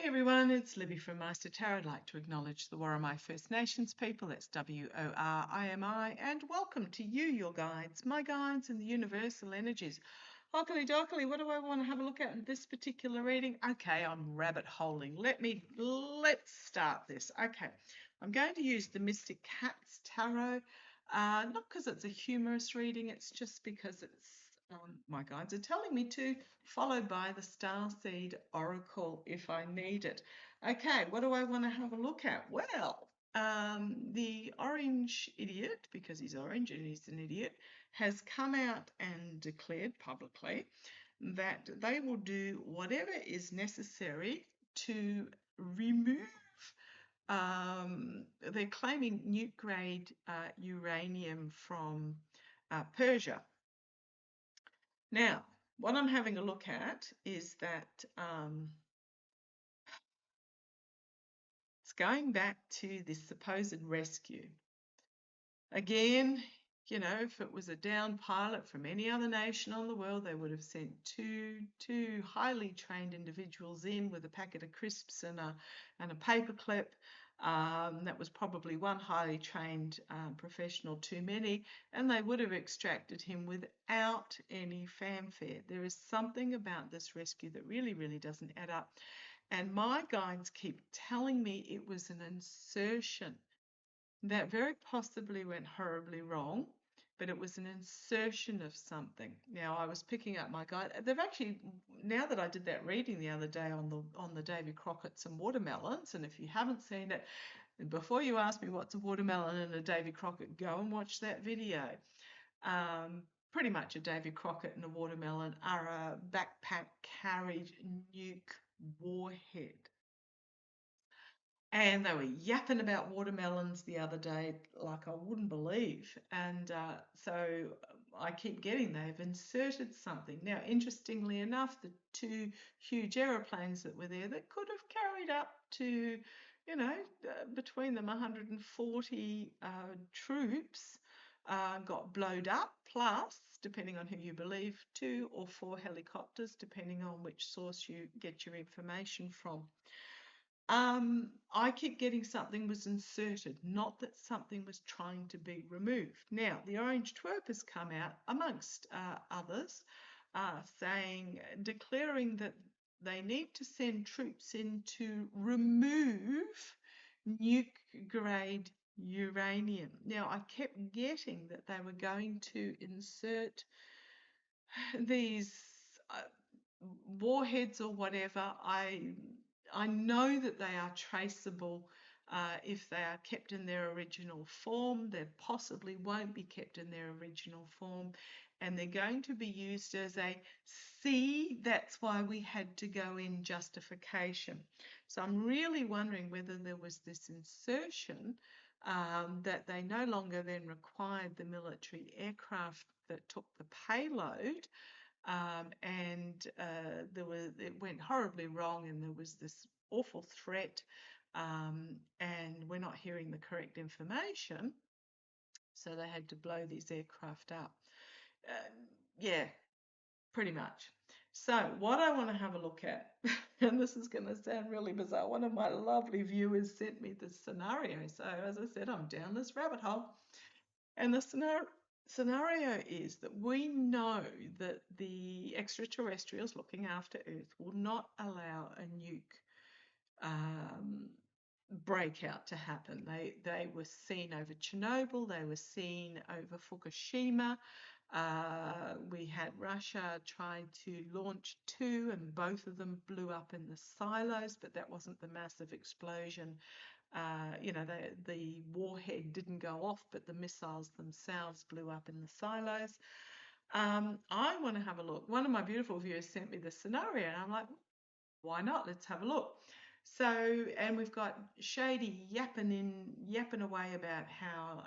everyone, it's Libby from Maighstir Tarot. I'd like to acknowledge the Worimi First Nations people, that's W-O-R-I-M-I, and welcome to you, your guides, my guides and the universal energies. Hockily dockily, what do I want to have a look at in this particular reading? Okay, I'm rabbit holing. Let's start this. Okay, I'm going to use the Mystic Cat's Tarot, not because it's a humorous reading, it's just because it's my guides are telling me to, followed by the Starseed Oracle if I need it. Okay, what do I want to have a look at? Well, the orange idiot, because he's orange and he's an idiot, has come out and declared publicly that they will do whatever is necessary to remove, they're claiming nuke grade uranium from Persia. Now, what I'm having a look at is that it's going back to this supposed rescue. Again, you know, if it was a downed pilot from any other nation on the world, they would have sent two highly trained individuals in with a packet of crisps and a paperclip. That was probably one highly trained professional too many, and they would have extracted him without any fanfare. There is something about this rescue that really doesn't add up. And my guides keep telling me it was an insertion that very possibly went horribly wrong, but it was an insertion of something. Now, I was picking up my guide. They've actually, now that I did that reading the other day on the Davy Crockett's and watermelons, and if you haven't seen it, before you ask me what's a watermelon and a Davy Crockett, go and watch that video. Pretty much a Davy Crockett and a watermelon are a backpack carried nuke warhead. And they were yapping about watermelons the other day like I wouldn't believe. And so I keep getting they've inserted something. Now, interestingly enough, the two huge aeroplanes that were there that could have carried up to, you know, between them 140 troops got blowed up, plus, depending on who you believe, 2 or 4 helicopters, depending on which source you get your information from. I keep getting something was inserted, not that something was trying to be removed. Now, the Orange Twerp has come out, amongst others, declaring that they need to send troops in to remove nuke-grade uranium. Now, I kept getting that they were going to insert these warheads or whatever. I know that they are traceable if they are kept in their original form. They possibly won't be kept in their original form, and they're going to be used as a that's why we had to go in justification. So I'm really wondering whether there was this insertion that they no longer then required the military aircraft that took the payload. It went horribly wrong, and there was this awful threat, and we're not hearing the correct information, so they had to blow these aircraft up. Yeah, pretty much. So what I want to have a look at, and this is going to sound really bizarre, one of my lovely viewers sent me this scenario. So as I said, I'm down this rabbit hole, and the scenario is that we know that the extraterrestrials looking after Earth will not allow a nuke breakout to happen. They were seen over Chernobyl, they were seen over Fukushima. We had Russia try to launch 2, and both of them blew up in the silos, but that wasn't the massive explosion. You know, the warhead didn't go off, but the missiles themselves blew up in the silos. I want to have a look. One of my beautiful viewers sent me the scenario, and I'm like, why not? Let's have a look. So, and we've got Shady yapping away about how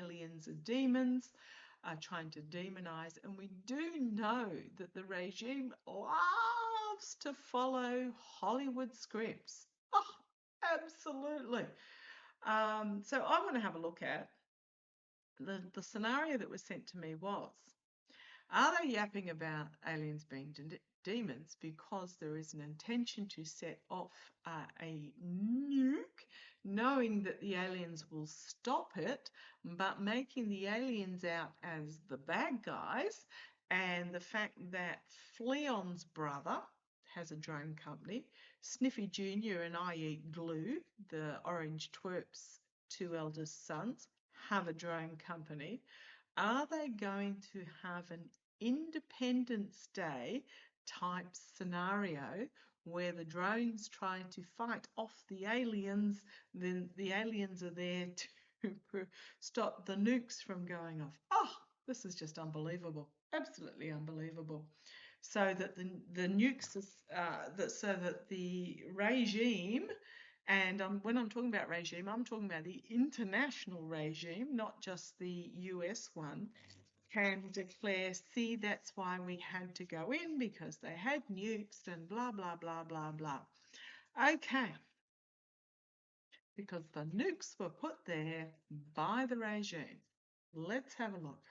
aliens are demons, trying to demonize, and we do know that the regime loves to follow Hollywood scripts. Oh, absolutely. So I want to have a look at the scenario that was sent to me was, are they yapping about aliens being demons because there is an intention to set off a nuke, knowing that the aliens will stop it, but making the aliens out as the bad guys. And the fact that Fleon's brother has a drone company, Sniffy Jr. and I Eat Glue, the Orange Twerp's two eldest sons, have a drone company. Are they going to have an Independence Day type scenario where the drones try to fight off the aliens, then the aliens are there to stop the nukes from going off? Oh, this is just unbelievable, absolutely unbelievable. So that the nukes, so that the regime, and when I'm talking about regime, I'm talking about the international regime, not just the US one, can declare, see, that's why we had to go in because they had nukes and blah, blah, blah, blah, blah. Okay, because the nukes were put there by the regime. Let's have a look.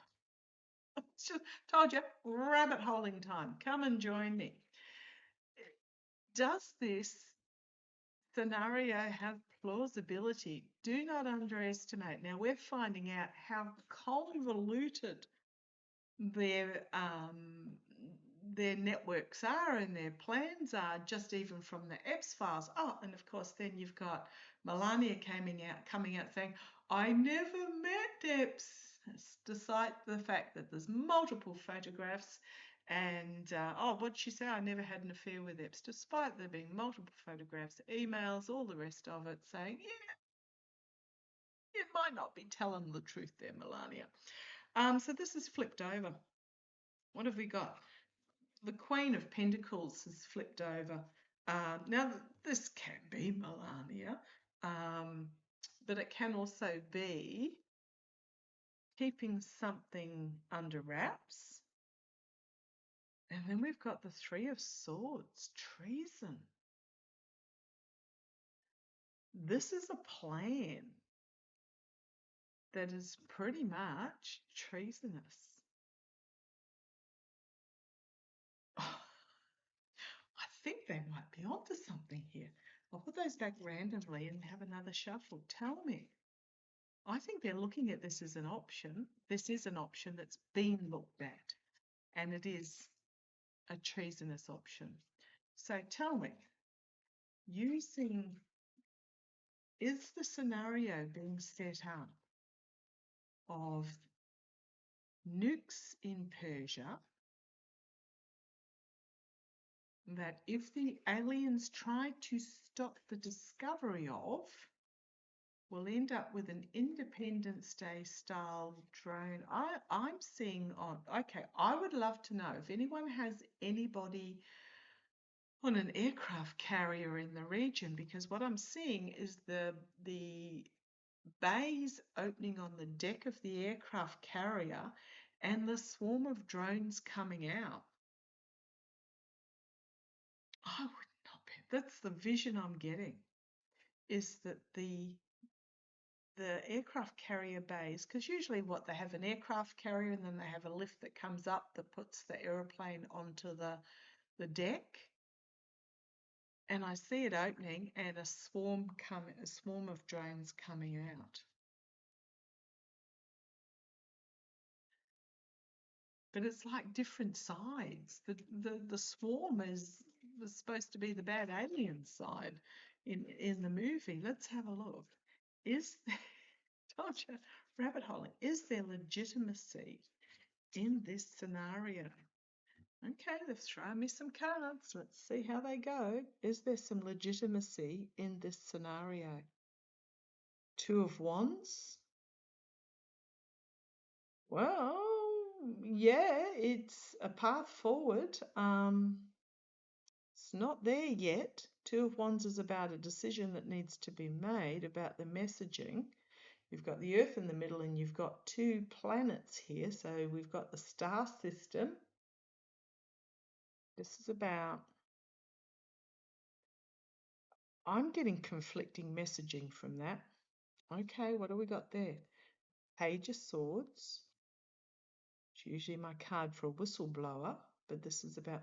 Just told you, rabbit holing time. Come and join me. Does this scenario have plausibility? Do not underestimate. Now, we're finding out how convoluted their networks are and their plans are, just even from the EPS files. Oh, and of course, then you've got Melania coming out saying, I never met EPS, despite the fact that there's multiple photographs. And what'd she say? I never had an affair with EPS, despite there being multiple photographs, emails, all the rest of it, saying, yeah, you might not be telling the truth there, Melania. So this is flipped over. What have we got? The Queen of Pentacles has flipped over. Now, this can be Melania, but it can also be keeping something under wraps. And then we've got the Three of Swords, treason. This is a plan that is pretty much treasonous. Oh, I think they might be onto something here. I'll put those back randomly and have another shuffle. Tell me. I think they're looking at this as an option. This is an option that's been looked at, and it is a treasonous option. So tell me, is the scenario being set up of nukes in Persia that if the aliens try to stop the discovery of, we'll end up with an Independence Day style drone? I'm seeing on, okay, I would love to know if anyone has anybody on an aircraft carrier in the region, because what I'm seeing is the bays opening on the deck of the aircraft carrier and the swarm of drones coming out. I would not be. That's the vision I'm getting, is that the aircraft carrier bays, because usually what they have an aircraft carrier and then they have a lift that comes up that puts the aeroplane onto the deck. And I see it opening and a swarm of drones coming out. But it's like different sides. The swarm is supposed to be the bad alien side in the movie. Let's have a look. Is there, told you, rabbit holing, is there legitimacy in this scenario? Okay, they've thrown me some cards. Let's see how they go. Is there some legitimacy in this scenario? Two of Wands. Well, yeah, it's a path forward. It's not there yet. Two of Wands is about a decision that needs to be made about the messaging. You've got the Earth in the middle and you've got two planets here. So we've got the star system. This is about, I'm getting conflicting messaging from that. Okay, what do we got there? Page of Swords. It's usually my card for a whistleblower. but this is about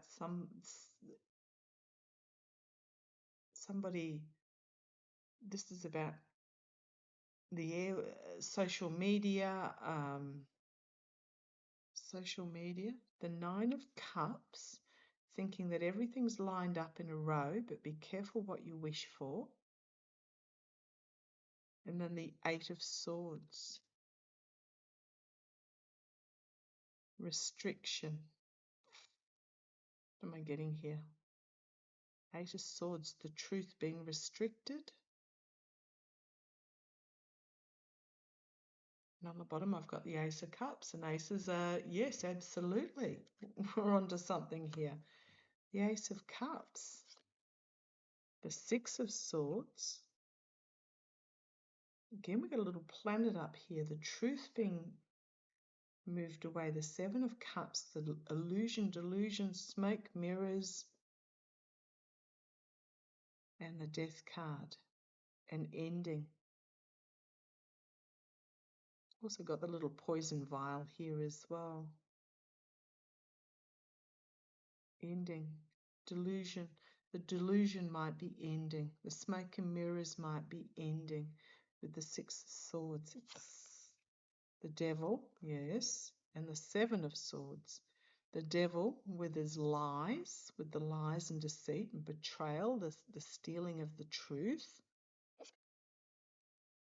somebody. This is about the social media. Social media. The Nine of Cups, thinking that everything's lined up in a row, but be careful what you wish for. And then the Eight of Swords. Restriction. What am I getting here? Eight of Swords, the truth being restricted. And on the bottom, I've got the Ace of Cups. And aces are, yes, absolutely. We're onto something here. The Ace of Cups. The Six of Swords. Again, we've got a little planet up here. The truth being moved away. The Seven of Cups, the illusion, delusion, smoke, mirrors, and the Death card. An ending. Also got the little poison vial here as well. Ending. Delusion. The delusion might be ending. The smoke and mirrors might be ending. With the Six of Swords, it's the Devil, yes, and the Seven of Swords. The Devil with his lies, with the lies and deceit and betrayal, the stealing of the truth.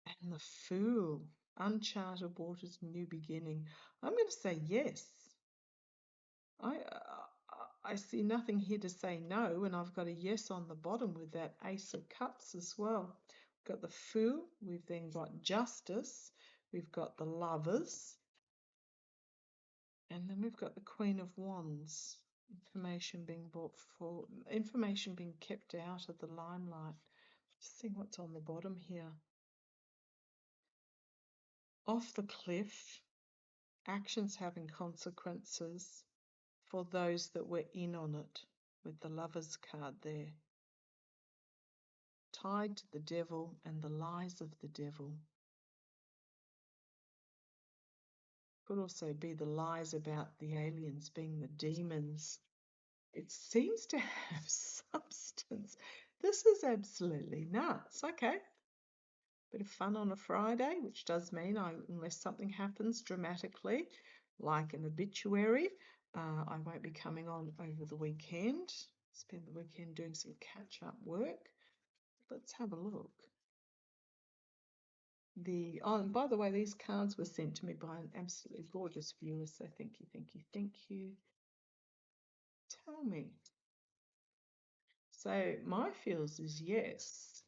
And the Fool, uncharted waters, new beginning. I'm going to say yes. I see nothing here to say no, and I've got a yes on the bottom with that Ace of Cups as well. We've got the Fool, we've then got Justice, we've got the Lovers, and then we've got the Queen of Wands. Information being information being kept out of the limelight. Just seeing what's on the bottom here. Off the cliff, actions having consequences for those that were in on it, with the Lovers card there. Tied to the devil and the lies of the devil. Could also be the lies about the aliens being the demons. It seems to have substance. This is absolutely nuts. Okay. Bit of fun on a Friday, which does mean unless something happens dramatically, like an obituary, I won't be coming on over the weekend. Spend the weekend doing some catch-up work. Let's have a look. And by the way, these cards were sent to me by an absolutely gorgeous viewer, so thank you, thank you, thank you. Tell me. So my feels is yes,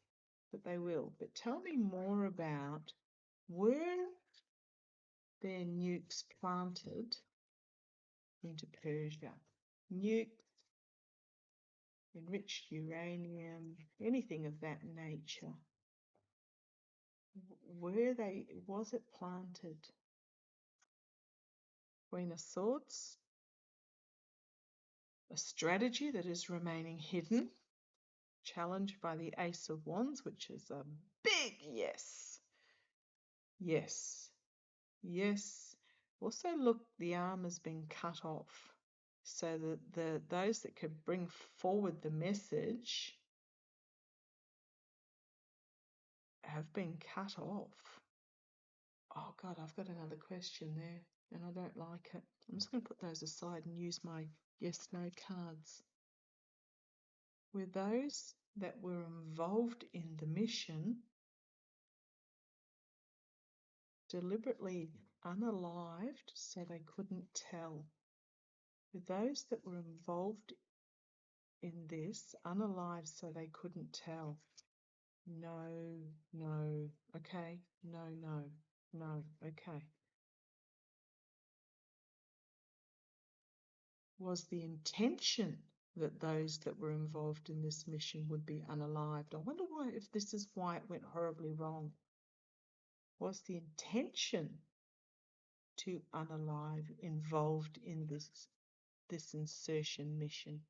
that they will, but tell me more about, were there nukes planted into Persia? Nukes, enriched uranium, anything of that nature. Was it planted? Queen of Swords, a strategy that is remaining hidden, challenged by the Ace of Wands, which is a big yes. Yes. Yes. Also, look, the arm has been cut off, so that those that could bring forward the message have been cut off. Oh God, I've got another question there, and I don't like it. I'm just going to put those aside and use my yes/no cards. Were those that were involved in the mission deliberately unalived so they couldn't tell? Were those that were involved in this unalive so they couldn't tell? No, no, okay, no, no, no, okay. Was the intention that those that were involved in this mission would be unalived? I wonder if this is why it went horribly wrong. Was the intention to unalive involved in this insertion mission?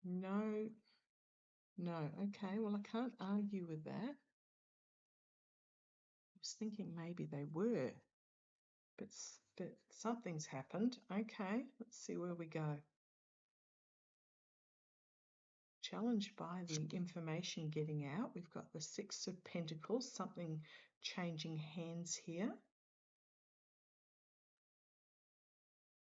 No, no, okay, well, I can't argue with that. I was thinking maybe they were, but but something's happened. Okay, let's see where we go. Challenged by the information getting out. We've got the Six of Pentacles, something changing hands here.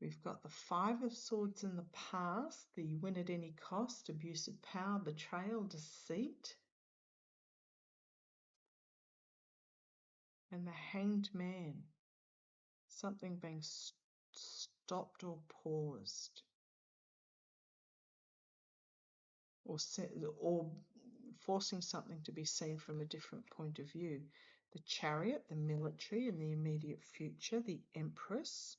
We've got the Five of Swords in the past, the win at any cost, abuse of power, betrayal, deceit. And the Hanged Man, something being stopped or paused. Or forcing something to be seen from a different point of view. The Chariot, the military in the immediate future. The Empress,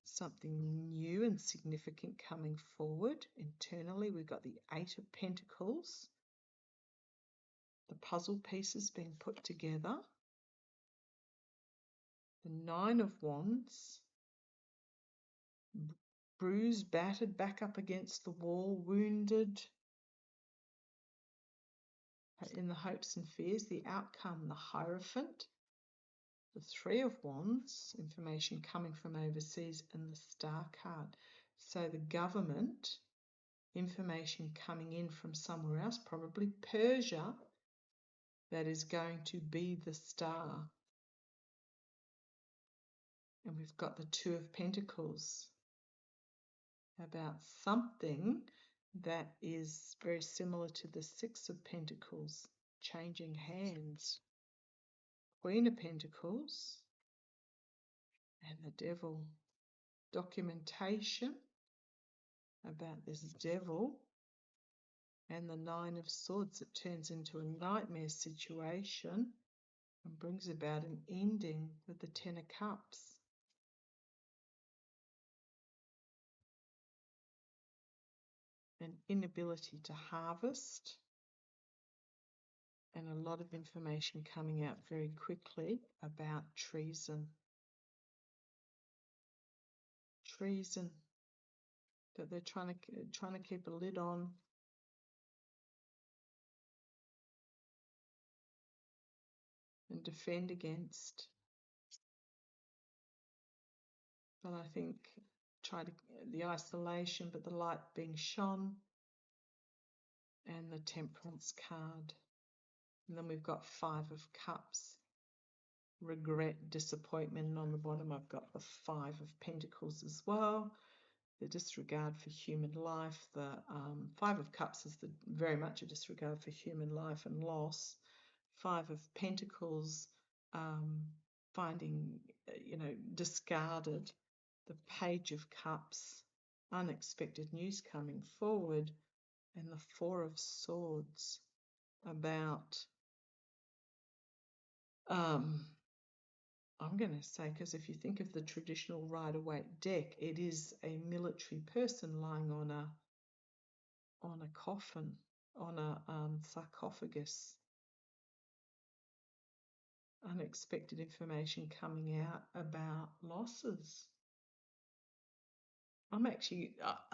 something new and significant coming forward. Internally, we've got the Eight of Pentacles. The puzzle pieces being put together. The Nine of Wands. Bruised, battered, back up against the wall, wounded. In the hopes and fears, the outcome, the Hierophant, the Three of Wands, information coming from overseas, and the Star card. So the government, information coming in from somewhere else, probably Persia, that is going to be the star. And we've got the Two of Pentacles, about something that is very similar to the Six of Pentacles, changing hands. Queen of Pentacles and the Devil. Documentation about this devil and the Nine of Swords. It turns into a nightmare situation and brings about an ending with the Ten of Cups. An inability to harvest, and a lot of information coming out very quickly about treason. Treason that they're trying to keep a lid on. And defend against. But I think the isolation, but the light being shone, and the Temperance card. And then we've got Five of Cups, regret, disappointment, and on the bottom I've got the Five of Pentacles as well, the disregard for human life. The Five of Cups is very much a disregard for human life and loss. Five of Pentacles, finding, discarded. The Page of Cups, unexpected news coming forward, and the Four of Swords, about, I'm going to say, because if you think of the traditional Rider-Waite deck, it is a military person lying on a coffin, on a sarcophagus. Unexpected information coming out about losses. I'm actually,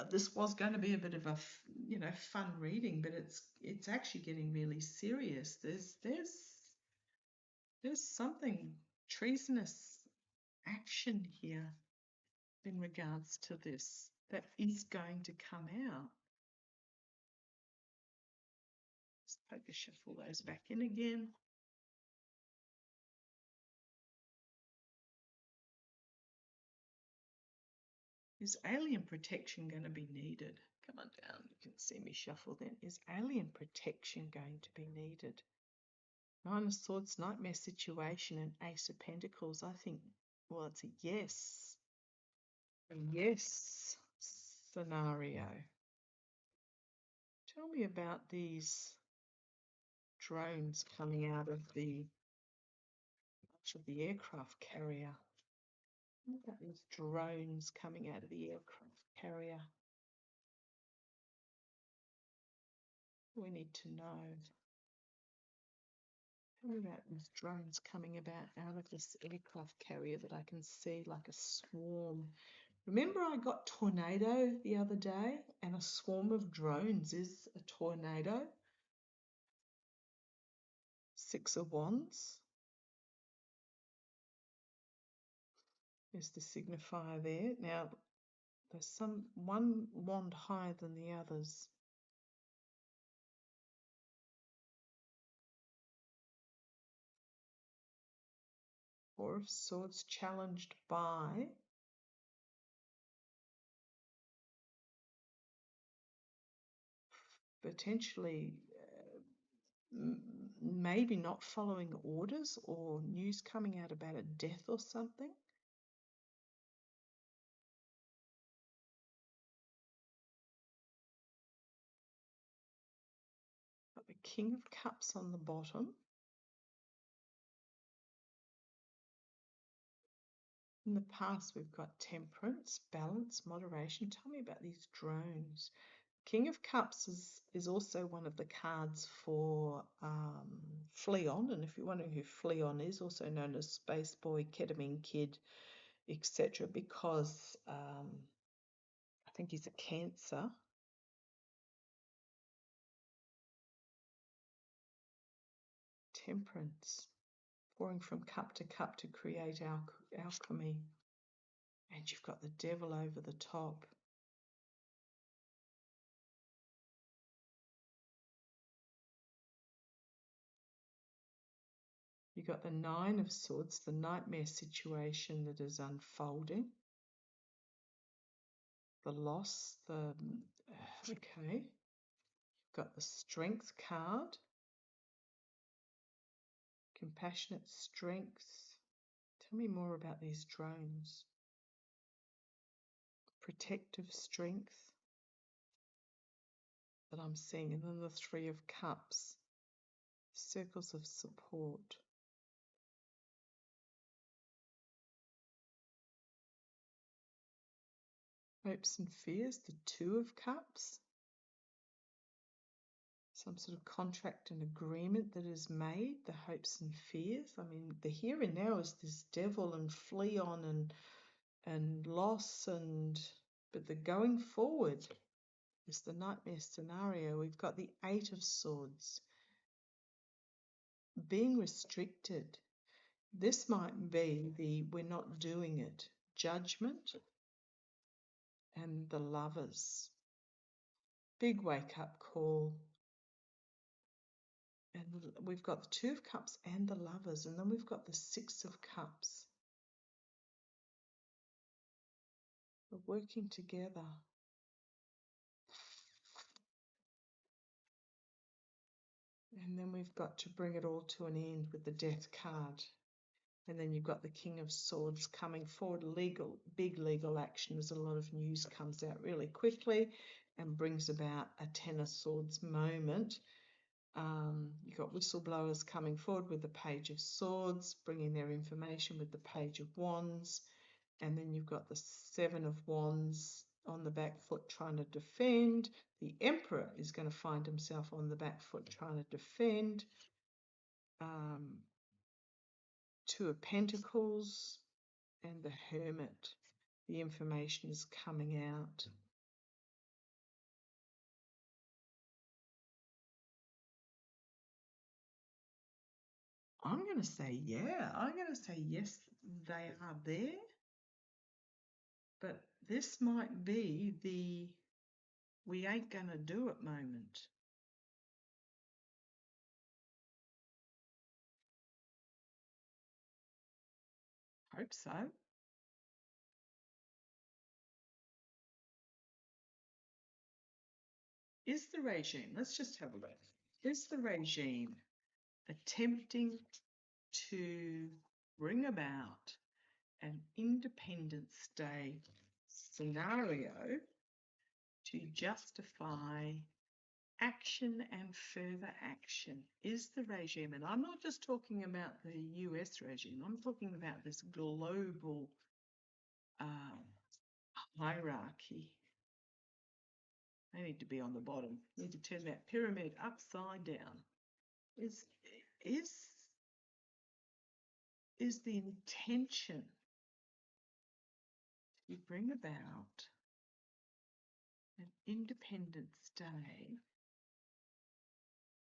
this was going to be a bit of a, fun reading, but it's actually getting really serious. There's something treasonous action here in regards to this that is going to come out. Let's poker shuffle those back in again. Is alien protection going to be needed? Come on down, you can see me shuffle then. Is alien protection going to be needed? Nine of Swords, nightmare situation, and Ace of Pentacles. I think, well, it's a yes. A yes scenario. Tell me about these drones coming out of the aircraft carrier. What about these drones coming out of the aircraft carrier? We need to know. Tell me about these drones coming out of this aircraft carrier that I can see like a swarm. Remember I got tornado the other day, and a swarm of drones is a tornado. Six of Wands. is the signifier there. Now, there's one wand higher than the others. Four of Swords, challenged by. Potentially, maybe not following orders or news coming out about a death or something. Got the King of Cups on the bottom. In the past, we've got temperance, balance, moderation. Tell me about these drones. King of Cups is also one of the cards for Fleon, and if you're wondering who Fleon is, also known as Space Boy, Ketamine Kid, etc., because I think he's a Cancer. Temperance, pouring from cup to cup to create alchemy. And you've got the Devil over the top. You've got the Nine of Swords, the nightmare situation that is unfolding. The loss, okay. You've got the Strength card. Compassionate strength. Tell me more about these drones. Protective strength that I'm seeing. And then the Three of Cups. Circles of support. Hopes and fears, the Two of Cups. Some sort of contract and agreement that is made, the hopes and fears. I mean, the here and now is this devil and Fleon and loss, but the going forward is the nightmare scenario. We've got the Eight of Swords. Being restricted. This might be the we're not doing it. Judgment and the Lovers. Big wake-up call. And we've got the Two of Cups and the Lovers, and then we've got the Six of Cups. We're working together. And then we've got to bring it all to an end with the Death card. And then you've got the King of Swords coming forward, big legal action as a lot of news comes out really quickly and brings about a Ten of Swords moment. You've got whistleblowers coming forward with the Page of Swords, bringing their information with the Page of Wands. And then you've got the Seven of Wands on the back foot trying to defend. The Emperor is going to find himself on the back foot trying to defend. Two of Pentacles and the Hermit. The information is coming out. I'm going to say, yeah, I'm going to say yes, they are there. But this might be the we ain't going to do it moment. Hope so. Is the regime, let's just have a look. Is the regime attempting to bring about an Independence Day scenario to justify action and further action? Is the regime, and I'm not just talking about the US regime, I'm talking about this global hierarchy. They need to be on the bottom. Need to turn that pyramid upside down. Is the intention to bring about an Independence Day?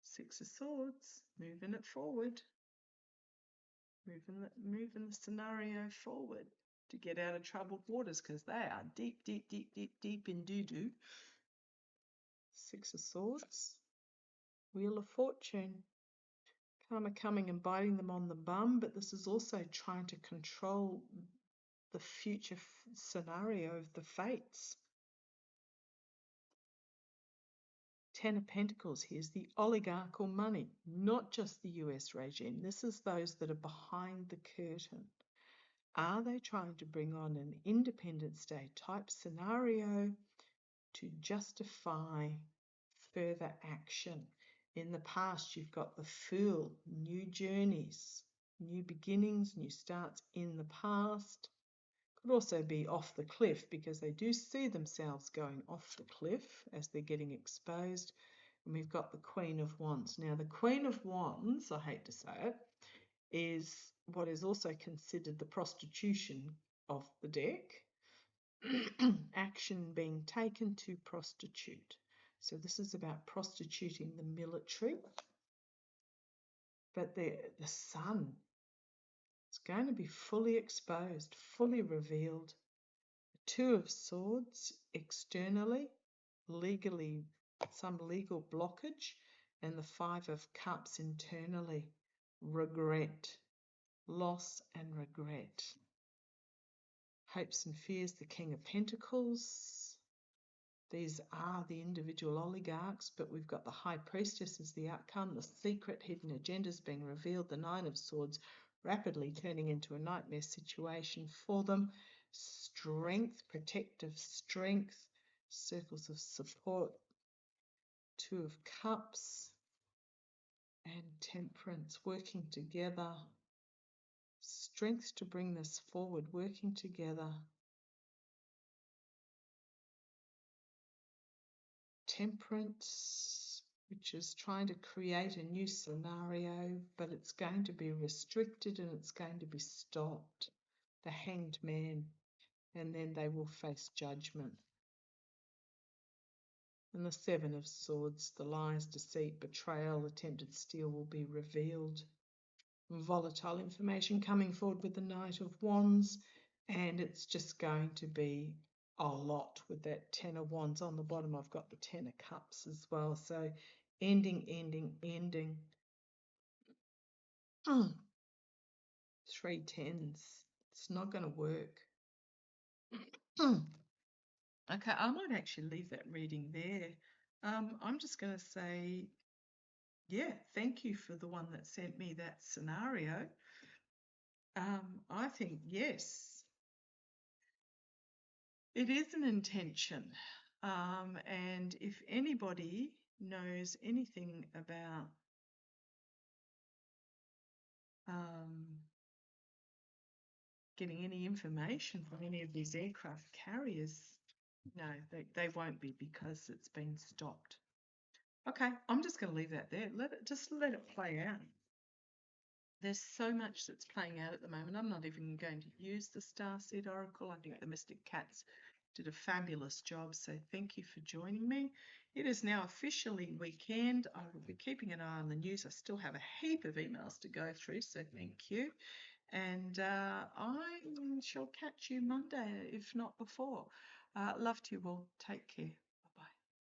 Six of Swords, moving it forward, moving the scenario forward to get out of troubled waters because they are deep, deep, deep, deep, deep in doo-doo. Six of Swords. Wheel of Fortune. Karma coming and biting them on the bum, but this is also trying to control the future scenario of the fates. Ten of Pentacles. Here's the oligarchical money, not just the US regime. This is those that are behind the curtain. Are they trying to bring on an Independence Day type scenario to justify further action? In the past, you've got the Fool, new journeys, new beginnings, new starts in the past. Could also be off the cliff because they do see themselves going off the cliff as they're getting exposed. And we've got the Queen of Wands. Now, the Queen of Wands, I hate to say it, is what is also considered the prostitution of the deck. Action being taken to prostitute. So this is about prostituting the military. But the Sun is going to be fully exposed, fully revealed. Two of Swords externally, legally, some legal blockage, and the Five of Cups internally, regret, loss and regret. Hopes and fears, the King of Pentacles. These are the individual oligarchs, but we've got the High Priestess as the outcome, the secret hidden agendas being revealed, the Nine of Swords rapidly turning into a nightmare situation for them. Strength, protective strength, circles of support, Two of Cups, and Temperance working together. Strength to bring this forward, working together. Temperance, which is trying to create a new scenario, but it's going to be restricted and it's going to be stopped. The Hanged Man, and then they will face judgment. And the Seven of Swords, the lies, deceit, betrayal, attempted steal will be revealed. Volatile information coming forward with the Knight of Wands, and it's just going to be a lot with that Ten of Wands. On the bottom I've got the Ten of Cups as well, so ending. 3 tens. It's not going to work. Okay, I might actually leave that reading there. I'm just going to say, yeah, thank you for the one that sent me that scenario. I think, yes, it is an intention. And if anybody knows anything about getting any information from any of these aircraft carriers, no, they won't be, because it's been stopped. Okay, I'm just going to leave that there. Let it play out. There's so much that's playing out at the moment. I'm not even going to use the Starseed Oracle. I think the Mystic Cats did a fabulous job, so thank you for joining me. It is now officially weekend. I will be keeping an eye on the news. I still have a heap of emails to go through, so thank you. And I shall catch you Monday, if not before. Love to you all. Take care.